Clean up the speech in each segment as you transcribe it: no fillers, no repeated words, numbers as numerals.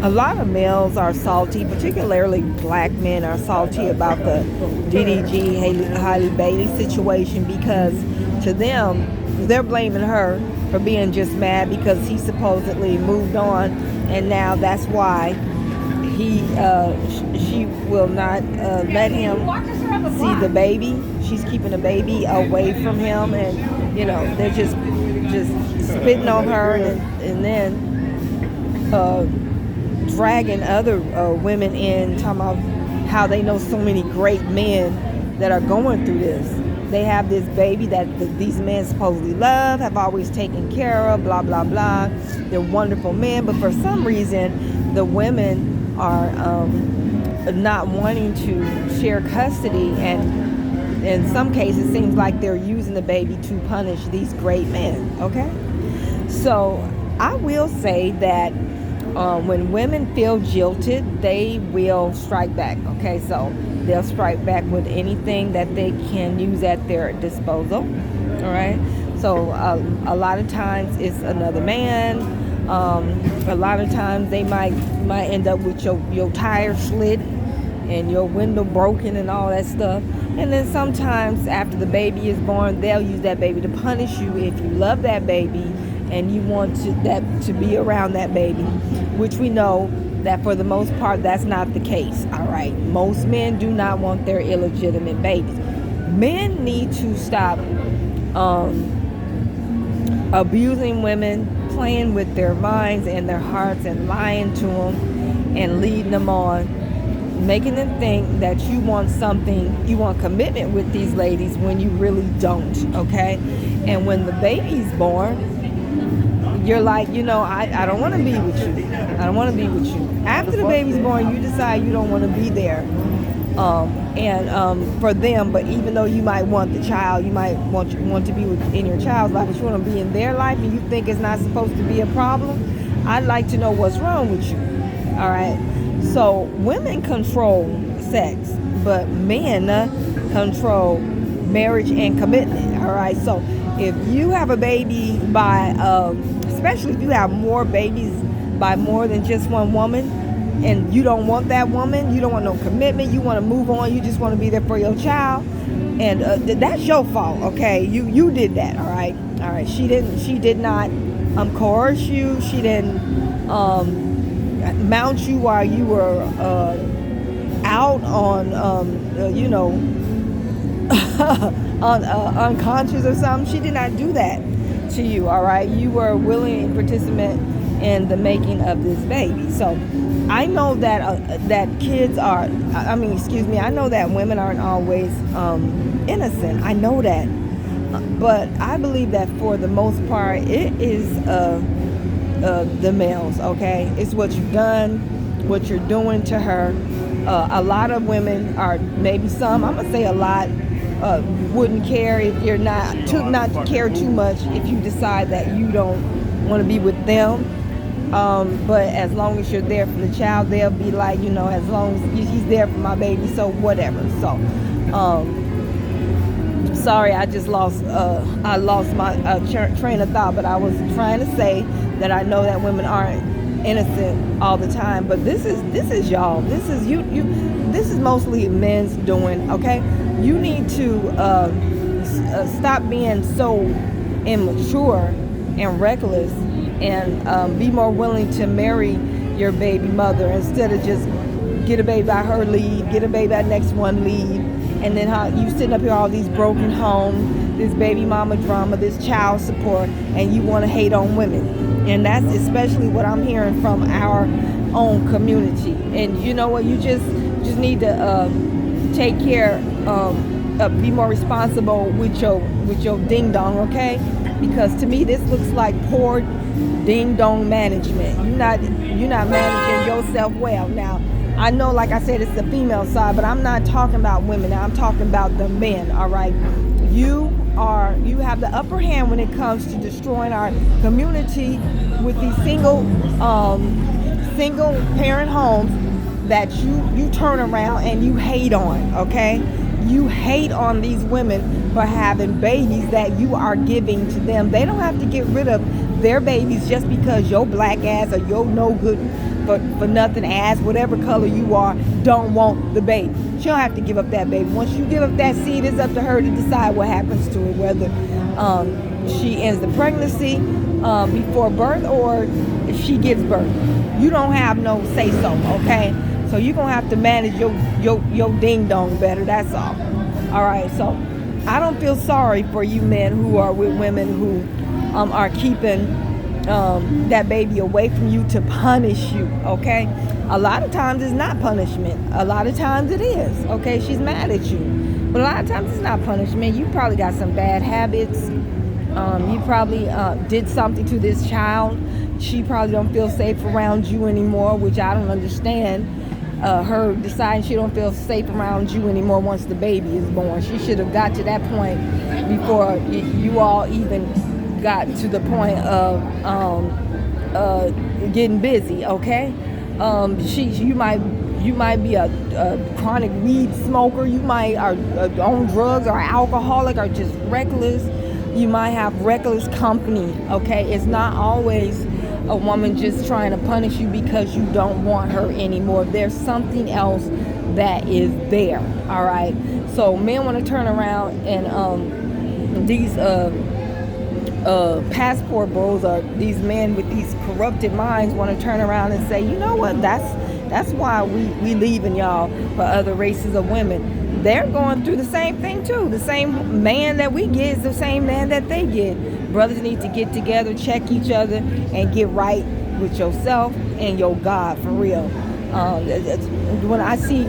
A lot of males are salty, particularly black men are salty about the DDG Hailey Bailey situation because to them, they're blaming her for being just mad because he supposedly moved on, and now that's why she will not let him see the baby. She's keeping the baby away from him, and they're just spitting on her, and then dragging other women in, talking about how they know so many great men that are going through this. They have this baby that these men supposedly love, have always taken care of, blah, blah, blah. They're wonderful men, but for some reason, the women are not wanting to share custody, and in some cases, it seems like they're using the baby to punish these great men, okay? So I will say that when women feel jilted, they will strike back, okay? So they'll strike back with anything that they can use at their disposal, all right? So a lot of times it's another man. A lot of times they might end up with your tire slit and your window broken and all that stuff. And then sometimes after the baby is born, they'll use that baby to punish you if you love that baby and you want to be around that baby, which we know that for the most part that's not the case, all right? Most men do not want their illegitimate babies. Men need to stop abusing women, playing with their minds and their hearts and lying to them and leading them on, making them think that you want something, you want commitment with these ladies when you really don't, okay? And when the baby's born, you're like, I don't want to be with you. I don't want to be with you. After the baby's born, you decide you don't want to be there. For them, but even though you might want the child, you might want to be in your child's life, but you want to be in their life and you think it's not supposed to be a problem, I'd like to know what's wrong with you. All right? So women control sex, but men control marriage and commitment. All right? So if you have a baby by especially if you have more babies by more than just one woman, and you don't want that woman, you don't want no commitment, you want to move on, you just want to be there for your child, and that's your fault, okay? You did that, all right? She did not coerce you, she didn't mount you while you were out on unconscious or something. She did not do that to you, all right? You were a willing participant in the making of this baby. So I know that kids are, I know that women aren't always innocent. I know that. But I believe that for the most part, it is the males, okay? It's what you've done, what you're doing to her. A lot of women are, maybe some, I'm going to say a lot, wouldn't care if you're not care too much if you decide that you don't want to be with them. But as long as you're there for the child, they'll be like, as long as he's there for my baby, so whatever. So, sorry, I just lost my train of thought, but I was trying to say that I know that women aren't innocent all the time, but this is y'all. This is you. This is mostly men's doing. Okay, you need to stop being so immature and reckless, and be more willing to marry your baby mother instead of just get a baby by her, leave, get a baby by next one, leave, and then how you sitting up here all these broken homes, this baby mama drama, this child support, and you want to hate on women. And that's especially what I'm hearing from our own community. And you know what, you just need to take care, be more responsible with your ding dong, okay? Because to me this looks like poor ding dong management. You're not managing yourself well. Now I know, like I said, it's the female side, but I'm not talking about women now. I'm talking about the men, all right? You have the upper hand when it comes to destroying our community with these single parent homes that you turn around and you hate on, okay? You hate on these women for having babies that you are giving to them. They don't have to get rid of their babies just because your black ass or your no good for nothing ass, whatever color you are, don't want the baby. She don't have to give up that baby. Once you give up that seed, it's up to her to decide what happens to it, whether she ends the pregnancy before birth or if she gives birth. You don't have no say so, okay? So you're gonna have to manage your ding dong better, that's all. All right, so I don't feel sorry for you men who are with women who are keeping that baby away from you to punish you, okay? A lot of times it's not punishment. A lot of times it is, okay? She's mad at you. But a lot of times it's not punishment. You probably got some bad habits. You probably did something to this child. She probably don't feel safe around you anymore, which I don't understand. Her deciding she don't feel safe around you anymore once the baby is born. She should have got to that point before you all even got to the point of getting busy, okay? You might be a chronic weed smoker. You might are on drugs or alcoholic or just reckless. You might have reckless company, okay? It's not always a woman just trying to punish you because you don't want her anymore. There's something else that is there, all right? So men want to turn around and these passport bros or these men with these corrupted minds want to turn around and say, you know what, that's why we leaving y'all for other races of women. They're going through the same thing too. The same man that we get is the same man that they get. Brothers need to get together, check each other, and get right with yourself and your God, for real. When I see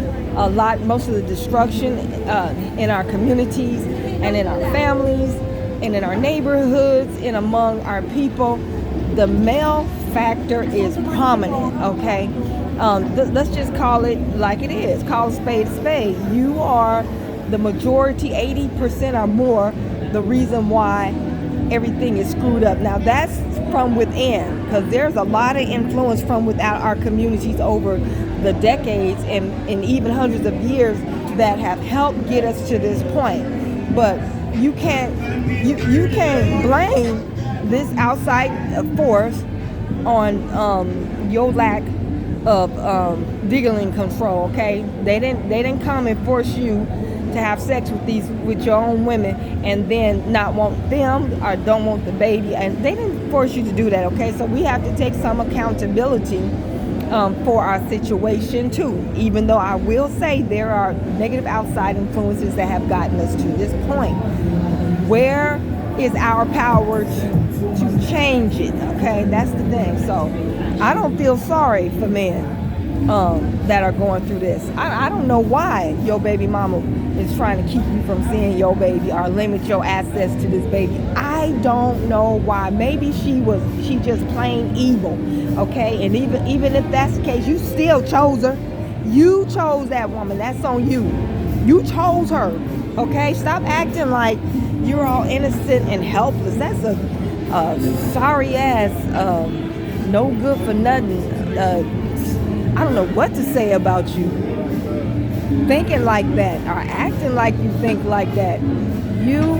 most of the destruction in our communities and in our families and in our neighborhoods and among our people, the male factor is prominent, okay? Let's just call it like it is. Call a spade a spade. You are the majority, 80% or more, the reason why everything is screwed up. Now that's from within, because there's a lot of influence from without our communities over the decades and even hundreds of years that have helped get us to this point. But you can't blame this outside force on your lack of vigilant control, okay? They didn't come and force you to have sex with your own women and then not want them or don't want the baby, and they didn't force you to do that, okay? So we have to take some accountability for our situation too, even though I will say there are negative outside influences that have gotten us to this point. Where is our power to change it, okay? That's the thing. So I don't feel sorry for men that are going through this. I don't know why your baby mama is trying to keep you from seeing your baby or limit your access to this baby. I don't know why. Maybe she just plain evil, okay? And even if that's the case, you still chose her. You chose that woman. That's on you. You chose her, okay? Stop acting like you're all innocent and helpless. That's a sorry ass, no good for nothing. I don't know what to say about you. Thinking like that or acting like you think like that. You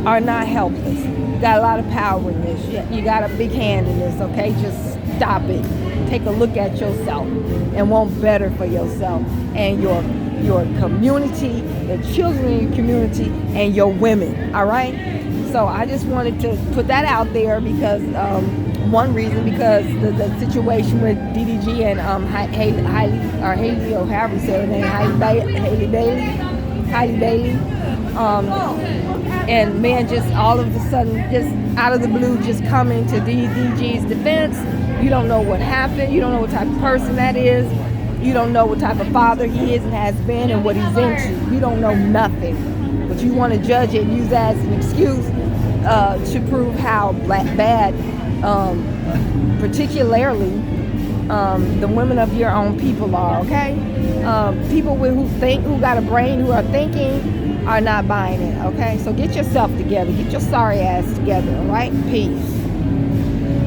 are not helpless. You got a lot of power in this. You got a big hand in this, okay? Just stop it. Take a look at yourself and want better for yourself and your community, the children in your community, and your women, all right? So I just wanted to put that out there because one reason, because the situation with DDG and Haley, or however you say her name, Halle Bailey, and men just all of a sudden, just out of the blue, just coming to DDG's defense. You don't know what happened. You don't know what type of person that is. You don't know what type of father he is and has been and what he's into. You don't know nothing. But you want to judge it and use that as an excuse to prove how bad, particularly the women of your own people are, okay? People who got a brain, who are thinking, are not buying it, okay? So get yourself together. Get your sorry ass together, all right? Peace.